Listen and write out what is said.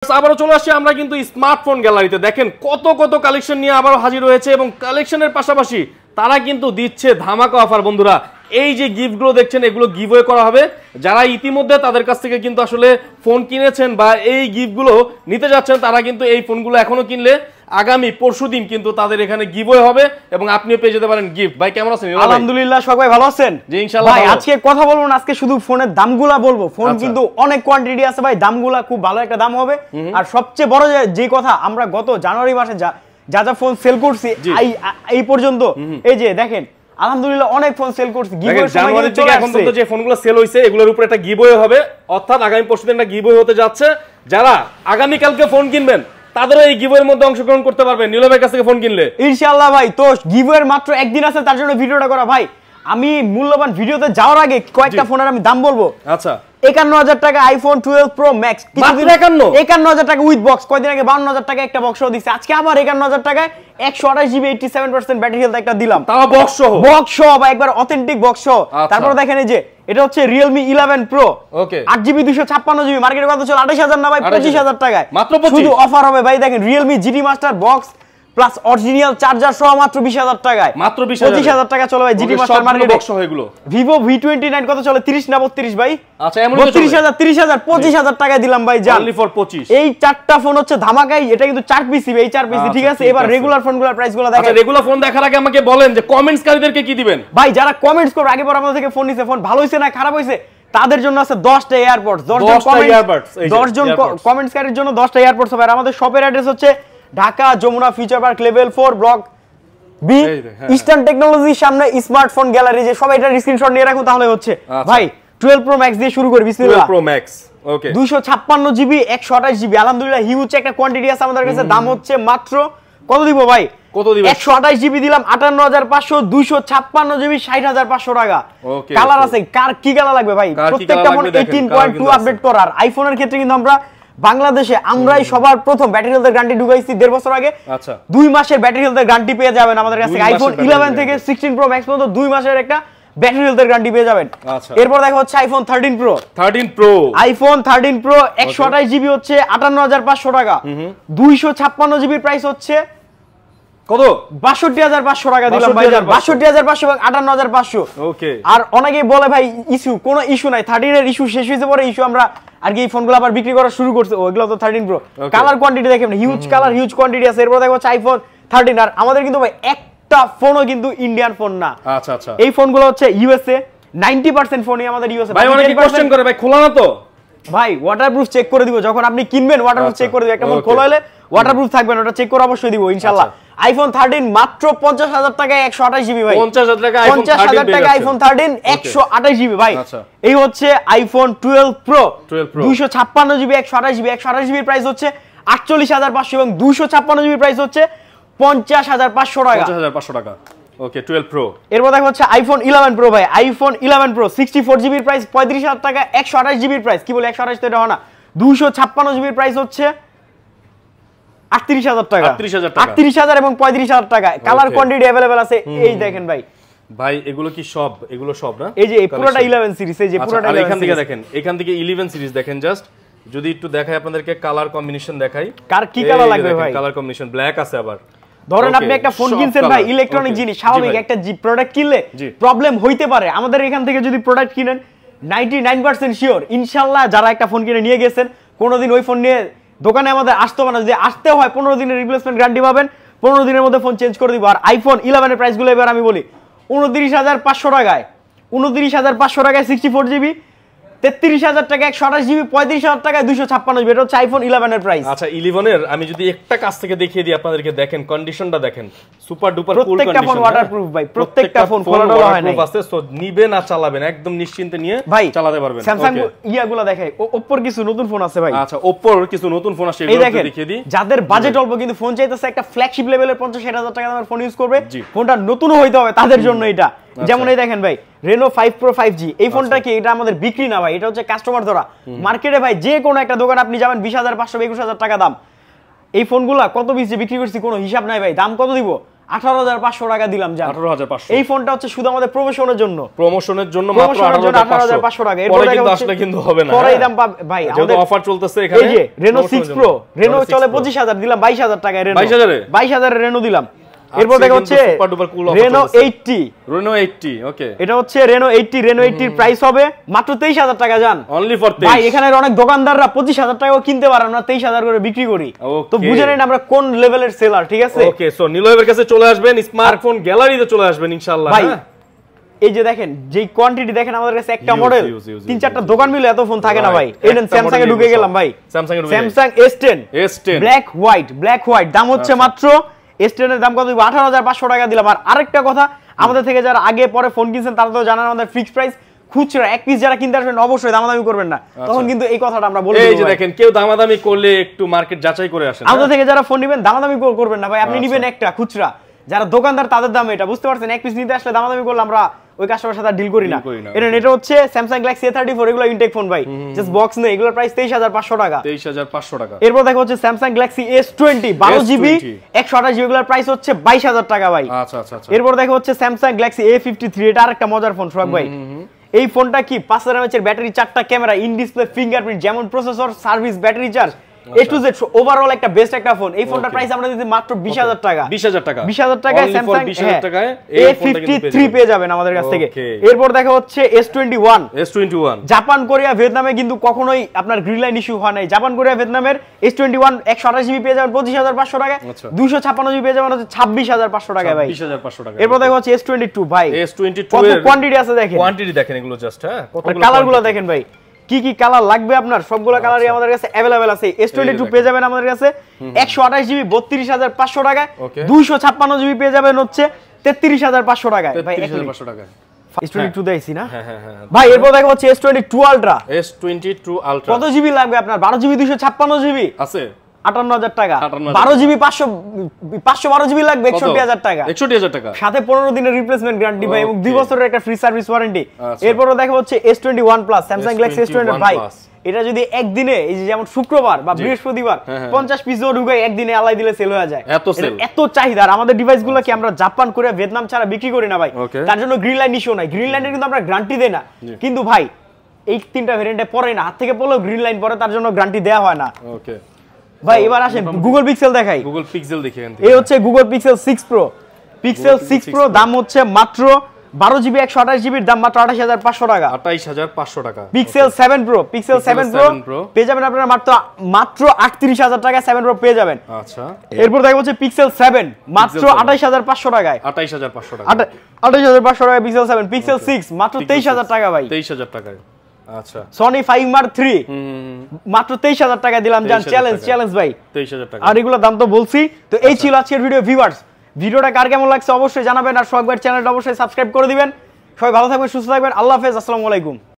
আবারও চলে আসছি আমরা কিন্তু স্মার্টফোন গ্যালারিতে। দেখেন কত কত কালেকশন নিয়ে আবারও হাজির হয়েছে এবং কালেকশনের পাশাপাশি তারা কিন্তু দিচ্ছে ধামাকা অফার। বন্ধুরা এই যে গিফটগুলো দেখছেন এগুলো গিভওয়ে করা হবে। যারা ইতিমধ্যে তাদের কাছ থেকে কিন্তু আসলে ফোন কিনেছেন বা এই গিফটগুলো নিতে যাচ্ছেন তারা কিন্তু এই ফোনগুলো এখনো কিনলে আগামী পরশুদিন কিন্তু তাদের এখানে গিভওয়ে হবে এবং আপনিও পেয়ে যেতে পারেন গিফট। ভাই কেমন আছেন? আলহামদুলিল্লাহ, সবাই ভালো আছেন? জি ইনশাআল্লাহ। ভাই আজকে কথা বলবো না, আজকে শুধু ফোনের দামগুলা বলবো। ফোন কিন্তু অনেক কোয়ান্টিটি আছে ভাই, দামগুলা খুব ভালো একটা দাম হবে। আর সবচেয়ে বড় যে কথা, আমরা গত জানুয়ারি মাসে যা ফোন সেল করছি এই পর্যন্ত, এই যে দেখেন আলহামদুলিল্লাহ অনেক ফোন সেল করছি। জানুয়ারি থেকে এখন পর্যন্ত যে ফোনগুলো সেল হইছে এগুলোর উপর একটা গিভওয়ে হবে, অর্থাৎ আগামী পরশুদিন একটা গিভওয়ে হতে যাচ্ছে। যারা আগামী কালকে ফোন কিনবেন তাদেরও এই গিভওয়ের মধ্যে অংশগ্রহণ করতে পারবেন নীলা ভাইয়ের কাছ থেকে ফোন কিনলে ইনশাআল্লাহ। ভাই তো গিভওয়ের মাত্র একদিন আছে, তার জন্য ভিডিওটা করা। ভাই আমি মূল্যবান ভিডিওতে যাওয়ার আগে কয়েকটা ফোনের আমি দাম বলবো। আচ্ছা, ৫১,০০০ টাকা আইফোন 12 প্রো ম্যাক্স, ৫১,০০০ টাকা উইথ বক্স। কয়দিন আগে ৫২,০০০ টাকা একটা বক্সও দিচ্ছে, আজকে আবার ৫১,০০০ টাকায় 128 জিবি 87% ব্যাটারি হেলথ একটা দিলাম, তাও বক্স সহ। বক্স সহ বা একবার অথেন্টিক বক্স সহ। তারপর দেখেন এই যে এটা হচ্ছে Realme 11 Pro, ওকে 8 জিবি 256 জিবি, মার্কেটে কত চলে? ২৮,০০০ না ভাই, ২৫,০০০ টাকায় মাত্র 25। শুধু অফার হবে ভাই। দেখেন Realme GT Master box plus original charger সহ মাত্র ২০,০০০ টাকায়, মাত্র ২৫,০০০ টাকা চলে ভাই GT Master মার্কেটে বক্স সহ এগুলো। Vivo V29 কত চলে? 30 না 32 ভাই? আচ্ছা, এমন ৩০,০০০, 30,০০০, 25,০০০ টাকায় দিলাম ভাই জান। Only for 25। এই চারটা ফোন হচ্ছে ধামাকাই। এটা কিন্তু 4 পিসি, এই 4 পিসি ঠিক আছে। এবার রেগুলার ফোনগুলোর প্রাইসগুলো দেখেন। আচ্ছা, রেগুলার ফোন দেখার আগে আমাকে বলেন যে কমেন্টসকারীদেরকে কি দিবেন? ভাই যারা কমেন্টস করবে, আগে পর আমাদের থেকে ফোন নিছে, ফোন ভালো হইছে না খারাপ হইছে, তাদের জন্য আছে 10টা এয়ারপডস। 10 জন কমেন্টসকারীর জন্য 10টা এয়ারপডস হবে। আর আমাদের শপের অ্যাড্রেস হচ্ছে Dhaka Jamuna future park level 4 block B, eastern টেকনোলজির সামনে স্মার্টফোন গ্যালারি। যে সবাই এটার স্ক্রিনশট নিয়ে রাখুন তাহলে হচ্ছে। ভাই 12 প্রো ম্যাক্স দিয়ে শুরু করি, বিসমিল্লাহ। 12 প্রো ম্যাক্স, ওকে 256 জিবি 128 জিবি, আলহামদুলিল্লাহ হিউজ একটা কোয়ান্টিটি আছে আমাদের কাছে। দাম হচ্ছে মাত্র কত দিব ভাই? কত দিব? 128 জিবি দিলাম ৫৮,৫০০, 256 জিবি ৬০,৫০০ টাকা। কালার আছে, কার কি কালার লাগবে ভাই? প্রত্যেকটা ফোন 18.2 আপডেট করার। আইফোনের ক্ষেত্রে কিন্তু আমরা বাংলাদেশে আমরাই সবার প্রথম ব্যাটারি হেলথের গ্যারান্টি ঢুকাইছি 1.5 বছর আগে। আচ্ছা, 2 মাসের ব্যাটারি হেলথের গ্যারান্টি পেয়ে যাবেন আমাদের কাছে। আইফোন 11 থেকে 16 প্রো ম্যাক্স পর্যন্ত 2 মাসের একটা ব্যাটারি হেলথের গ্যারান্টি পেয়ে যাবেন। আচ্ছা, এরপর দেখা হচ্ছে iPhone 13 pro. IPhone 13 pro 128 GB হচ্ছে ৫৮,৫০০ টাকা, 256 জিবি প্রাইস হচ্ছে কত? ৬২,৫০০ টাকা দিলাম ভাই, ৬২,৫০০ এবং ৫৮,৫০০। ওকে। আর অনেকেই বলে ভাই ইস্যু, কোনো ইস্যু নাই, 13 এর ইস্যু শেষ হয়েছে, পরে ইস্যু আমরা আর কি এই ফোনগুলো আবার বিক্রি করা শুরু করছে। ওইগুলো তো 13 প্রো। কালার কোয়ান্টিটি দেখেন, হিউজ কালার, হিউজ কোয়ান্টিটি আছে। এরপর দেখো আইফোন 13। আর আমাদের কিন্তু ভাই একটা ফোনও কিন্তু ইন্ডিয়ান ফোন না। আচ্ছা আচ্ছা, এই ফোনগুলো হচ্ছে ইউএসএ, 90% ফোনই আমাদের ইউএসএ। ভাই অনেকে কোশ্চেন করে ভাই খোলা না তো? ভাই ওয়াটারপ্রুফ চেক করে দিব, যখন আপনি কিনবেন ওয়াটারপ্রুফ চেক করে দিব। একটা ফোন খোলা হলে ওয়াটারপ্রুফ থাকবে না, ওটা চেক করে অবশ্যই দিব ইনশাআল্লাহ। আইফোন 13 মাত্র ৫০,০০০ টাকায় 128 জিবি ভাই। ৫০,০০০ টাকা আইফোন 13 128 জিবি ভাই। এই হচ্ছে আইফোন 12 প্রো 256 জিবি 128 জিবি। 128 জিবির প্রাইস হচ্ছে ৪৮,৫০০ এবং 256 জিবির প্রাইস হচ্ছে ৫০,৫০০ টাকা। ৫০,৫০০ টাকা, ওকে 12 প্রো। এরপর দেখা হচ্ছে আইফোন 11 প্রো ভাই। আইফোন 11 প্রো 64 জিবির প্রাইস ৩৫,০০০ টাকা। 128 জিবির প্রাইস, কি বলে 128 তো এটা হয় না, 256 জিবির প্রাইস হচ্ছে ৩৮,০০০ টাকা। ৩৮,০০০ এবং ৩৫,০০০ টাকা। কালার কোয়ান্টিটি अवेलेबल আছে। এই দেখেন ভাই, ভাই এগুলো কি সব? এগুলো সব না? এই যে পুরোটা 11 সিরিজ, এই যে পুরোটা। আর এখান থেকে দেখেন, এখান থেকে 11 সিরিজ দেখেন। জাস্ট যদি একটু দেখাই আপনাদেরকে, কালার কম্বিনেশন দেখাই, কার কি কালার লাগবে ভাই? কালার কম্বিনেশন ব্ল্যাক আছে আবার। ধরেন আপনি একটা ফোন কিনছেন ভাই, ইলেকট্রনিক জিনিস, স্বাভাবিক একটা প্রোডাক্ট কিনলে প্রবলেম হইতে পারে। আমাদের এখান থেকে যদি প্রোডাক্ট কিনেন 99% শিওর ইনশাআল্লাহ যারা একটা ফোন কিনে নিয়ে গেছেন কোনোদিন ওই ফোন নিয়ে দোকানে আমাদের আসতে হবে না। যদি আসতে হয় 15 দিনের রিপ্লেসমেন্ট গ্যারান্টি পাবেন, 15 দিনের মধ্যে ফোন চেঞ্জ করে দিব। আর আইফোন 11 এর প্রাইসগুলো এবার আমি বলি, 29,৫০০ টাকায়, 29,৫০০ টাকায় 64 জিবি, ৩৩,০০০ টাকা 128 জিবি, ৩৫,০০০ টাকায় 256 জিবি। এটা হচ্ছে আইফোন 11 এর প্রাইস। আচ্ছা, 11 এর আমি যদি একটা কাছ থেকে দেখিয়ে দিই আপনাদেরকে, দেখেন কন্ডিশনটা দেখেন, সুপার ডুপার কুল কন্ডিশন। প্রত্যেকটা ফোন ওয়াটারপ্রুফ ভাই, প্রত্যেকটা ফোন খোলানো হয় না। আছে, সো নিবেন আর চালাবেন একদম নিশ্চিন্তে নিয়ে চালাতে পারবেন। স্যামসাং ইয়াগুলো দেখাই, ওপ্পোর কিছু নতুন ফোন আছে ভাই। আচ্ছা, ওপ্পোর কিছু নতুন ফোন আসছে, এগুলো দেখিয়ে দিই। যাদের বাজেট অল্প কিন্তু ফোন চাইতেছে একটা ফ্ল্যাগশিপ লেভেলের 50-60,000 টাকা দামের ফোন ইউজ করবে, ফোনটা নতুনও হইতে হবে তাদের জন্য এটা। যেমন এই দেখেন ভাই, Reno 5 Pro 5G। এই ফোনটা কি, এটা আমাদের বিক্রি না ভাই, এটা হচ্ছে কাস্টমার ধরা। মার্কেটে ভাই যে কোনো একটা দোকান আপনি যাবেন 20,500 21,000 টাকা দাম। এই ফোনগুলা কত পিস যে বিক্রি করছি কোনো হিসাব নাই ভাই। দাম কত দিব? 18,500 টাকা দিলাম জান। 18,500। এই ফোনটা হচ্ছে শুধু আমাদের প্রমোশনের জন্য মাত্র 18,500 টাকা। পরে কিন্তু আসলে কিন্তু হবে না, পরে দাম পাবে ভাই, আমাদের অফার চলতেছে এখানে। এই যে Reno 6 Pro, Reno চলে 25,000 দিলাম 22,000 টাকায় Reno। 22,000 এর Reno দিলাম। এরপর দেখা হচ্ছে Reno 80, Reno 80, ওকে। এটা হচ্ছে Reno 80, Reno 80 এর প্রাইস হবে মাত্র 23,000 টাকা জান। Only for 23। ভাই এখানে অনেক দোকানদাররা 25,000 টাকাও কিনতে পারে, আমরা 23,000 করে বিক্রি করি। তো বুঝে নেন আমরা কোন লেভেলের সেলার, ঠিক আছে? ওকে, সো নিলয়ের কাছে চলে আসবেন, স্মার্টফোন গ্যালারিতে চলে আসবেন ইনশাআল্লাহ। ভাই এই যে দেখেন, যে কোয়ান্টিটি দেখেন আমাদের কাছে, একটা মডেল 3-4টা দোকান মিলে এত ফোন থাকে না ভাই। এই দেন স্যামসাং এ ঢুকে গেলাম ভাই, স্যামসাং S10 ব্ল্যাক হোয়াইট, দাম হচ্ছে মাত্র S10 এর দাম কত? 18,500 টাকা দিলাম। আর আরেকটা কথা, আমাদের থেকে যারা আগে পরে ফোন কিনছেন তারা তো জানেন আমাদের ফিক্সড প্রাইস। খুচরা এক পিস যারা কিনতে আসবেন অবশ্যই দামাদামি করবেন না, তখন কিন্তু এই কথাটা আমরা বলে দিই। এই যে দেখেন, কেউ দামাদামি করলে একটু মার্কেট যাচাই করে আসেন। আমাদের থেকে যারা ফোন নেবেন দামাদামি করবেন না ভাই, আপনি নেবেন একটা খুচরা, যারা দোকানদার তাদের দাম এটা, বুঝতে পারছেন? এক পিস নিতে আসলে দামাদামি করলে আমরা ওই কাস্টমারের সাথে ডিল করি না। এটা হচ্ছে Samsung Galaxy A34, এগুলো ইনটেক ফোন ভাই, জাস্ট বক্স নেই, এগুলোর প্রাইস 23,500 টাকা। 23,500 টাকা। এরপর দেখো হচ্ছে Samsung Galaxy S20 12GB 128GB, এগুলোর প্রাইস হচ্ছে 22,000 টাকা ভাই। আচ্ছা আচ্ছা আচ্ছা। এরপর দেখো হচ্ছে Samsung Galaxy A53, এটা আরেকটা মজার ফোন সোহাগ ভাই। এই ফোনটা কি 5000 mAh এর ব্যাটারি, 4টা ক্যামেরা, ইন ডিসপ্লে ফিঙ্গারপ্রিন্ট, যেমন processor, service, battery charge, A to Z overall একটা বেস্ট একটা ফোন। এই ফোনটার প্রাইস আমরা দিচ্ছি মাত্র 20,000 টাকা। 20,000 টাকা, 20,000 টাকায় Samsung 20,000 টাকায় এই ফোনটা কিন্তু A53 পেয়ে যাবেন আমাদের কাছ থেকে। এরপর দেখা হচ্ছে S21 জাপান, কোরিয়া, ভিয়েতনামে কিন্তু কখনোই আপনার গ্রিন লাইন ইস্যু হয় নাই। জাপান, কোরিয়া, ভিয়েতনামের S21 128GB পেয়ে যাবেন 25,500 টাকায়, 256GB পেয়ে যাবেন হচ্ছে 26,500 টাকায় ভাই। 26,500 টাকা। এরপর দেখা হচ্ছে S22 ভাই, S22 কত এর কোয়ান্টিটি আছে দেখেন, কোয়ান্টিটি দেখেন এগুলো জাস্ট, হ্যাঁ কতগুলো কালারগুলো দেখেন ভাই, কি কি কালার লাগবে আপনার সবগুলো কালারই আমাদের কাছে अवेलेबल আছে। S22 পেয়ে যাবেন আমাদের কাছে 128GB 32,500 টাকায়, 256GB পেয়ে যাবেন হচ্ছে 33,500 টাকায় ভাই। 33,500 টাকা S22 দেইছি না? হ্যাঁ হ্যাঁ হ্যাঁ ভাই। এরপর দেখো হচ্ছে S22 Ultra। S22 Ultra কত জিবি লাগবে আপনার? 12GB 256GB আছে 58,000 টাকা। 12GB 512GB লাগবে 61,000 টাকা। 61,000 টাকা, সাথে 15 দিনের রিপ্লেসমেন্ট গ্যারান্টি ভাই, এবং 2 বছরের একটা ফ্রি সার্ভিস ওয়ারেন্টি। এরপরও দেখা হচ্ছে S21 Plus, Samsung Galaxy S21 ভাই। এটা যদি একদিনে, এই যে যেমন শুক্রবার বা বৃহস্পতিবার 50 পিস ঢুকে একদিনে আলাই দিলে সেল হয়ে যায়, এত চাহিদা। আমাদের ডিভাইসগুলো কি আমরা জাপান, কোরিয়া, ভিয়েতনাম ছাড়া বিক্রি করি না ভাই, তার জন্য গ্রিন লাইন ইস্যু নাই। গ্রিন লাইনের কিন্তু আমরা গ্যারান্টি দেই না, কিন্তু ভাই এই 3টা ভেরিয়েন্টে পরে না, হাত থেকে পড়লেও গ্রিন লাইন পরে, তার জন্য গ্যারান্টি দেওয়া হয় না। ওকে ভাই। এবার আসেন গুগল পিক্সেল দেখাই। গুগল পিক্সেল দেখি এখান থেকে। এই হচ্ছে Google pixel 6 Pro। Pixel 6 Pro দাম হচ্ছে মাত্র 12GB 128GB এর দাম মাত্র 28,500 টাকা। 28,500 টাকা। পিক্সেল 7 Pro, পিক্সেল 7 Pro পেয়ে যাবেন আপনারা মাত্র 38,000 টাকা 7 Pro পেয়ে যাবেন। আচ্ছা। এরপর দেখা হচ্ছে পিক্সেল 7 মাত্র 28,500 টাকায়। 28,500 টাকা। 28,500 টাকা পিক্সেল 7। পিক্সেল 6 মাত্র 23,000 টাকা ভাই। 23,000 টাকায়। আচ্ছা। Sony 5 Mark III মাত্র 23,000 টাকা দিলাম জান। চ্যালেঞ্জ ভাই, 23,000 টাকা। আর এগুলোর দাম তো বলছি। তো এই ছিল আজকের ভিডিও। ভিউয়ার্স, ভিডিওটা কার কেমন লাগছে অবশ্যই জানাবেন, আর সোহাগ ভাইয়ের চ্যানেলটা অবশ্যই সাবস্ক্রাইব করে দিবেন। সবাই ভালো থাকবেন, সুস্থ থাকবেন। আল্লাহ হাফেজ, আসসালামু আলাইকুম।